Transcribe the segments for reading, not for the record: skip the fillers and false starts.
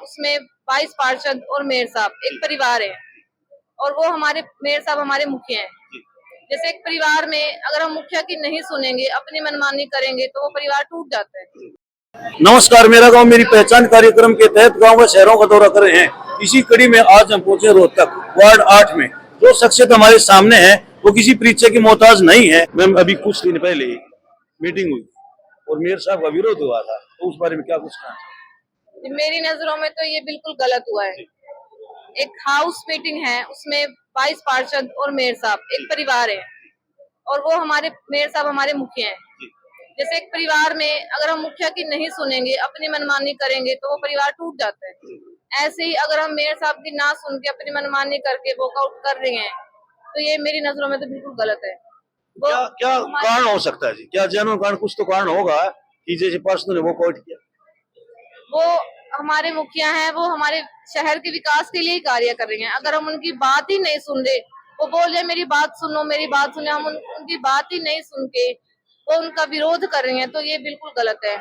उसमें 22 पार्षद और मेयर साहब एक परिवार है, और वो हमारे मेयर साहब हमारे मुखिया हैं। जैसे एक परिवार में अगर हम मुखिया की नहीं सुनेंगे, अपनी मनमानी करेंगे, तो वो परिवार टूट जाता है। नमस्कार, मेरा गांव मेरी पहचान कार्यक्रम के तहत गांव व शहरों का दौरा कर रहे हैं। इसी कड़ी में आज हम पहुंचे रोहतक वार्ड 8 में। जो शख्सियत हमारे सामने है वो किसी परिचय की मोहताज नहीं है। मैम, अभी कुछ दिन पहले मीटिंग हुई और मेयर साहब का विरोध हुआ था, तो उस बारे में क्या कुछ कहना? मेरी नजरों में तो ये बिल्कुल गलत हुआ है। एक हाउस मीटिंग है, उसमें 22 पार्षद और मेयर साहब एक परिवार है, और वो हमारे मेयर साहब हमारे मुखिया हैं। जैसे एक परिवार में अगर हम मुखिया की नहीं सुनेंगे, अपनी मनमानी करेंगे, तो वो परिवार टूट जाता है। ऐसे ही अगर हम मेयर साहब की ना सुन के अपनी मनमानी करके वॉकआउट कर रहे हैं, तो ये मेरी नजरों में तो बिल्कुल गलत है। वो क्या क्या कारण हो सकता है जी? क्या जेन्युइन कारण कुछ तो कारण होगा कि जैसे पर्सन ने वॉकआउट किया? वो हमारे मुखिया हैं, वो हमारे शहर के विकास के लिए ही कार्य कर रहे हैं। अगर हम उनकी बात ही नहीं सुन रहे, वो बोल रहे मेरी बात सुनो, मेरी बात सुनो, हम उनकी बात ही नहीं सुन के वो उनका विरोध कर रहे हैं, तो ये बिल्कुल गलत है।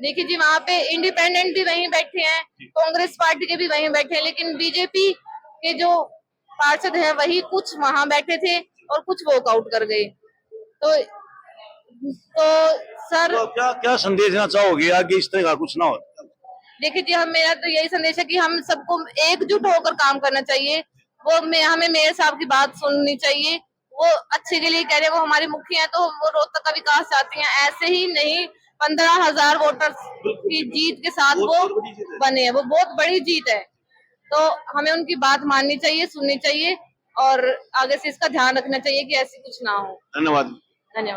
देखिए जी, वहाँ पे इंडिपेंडेंट भी वहीं बैठे हैं, कांग्रेस पार्टी के भी वहीं बैठे हैं, लेकिन बीजेपी के जो पार्षद हैं वही कुछ वहाँ बैठे थे और कुछ वॉकआउट कर गए। तो सर, तो क्या क्या संदेश देना चाहोगे आगे इस तरह का कुछ ना हो? देखिए जी, हम मेरा तो यही संदेश है कि हम सबको एकजुट होकर काम करना चाहिए। हमें मेयर साहब की बात सुननी चाहिए। वो अच्छे के लिए कह रहे हैं, वो हमारे मुखिया हैं, तो वो रोहतक का विकास चाहती हैं। ऐसे ही नहीं, 15,000 वोटर्स की जीत के साथ वो बने हैं, वो बहुत बड़ी जीत है। तो हमें उनकी बात माननी चाहिए, सुननी चाहिए, और आगे से इसका ध्यान रखना चाहिए कि ऐसी कुछ ना हो। धन्यवाद। धन्यवाद।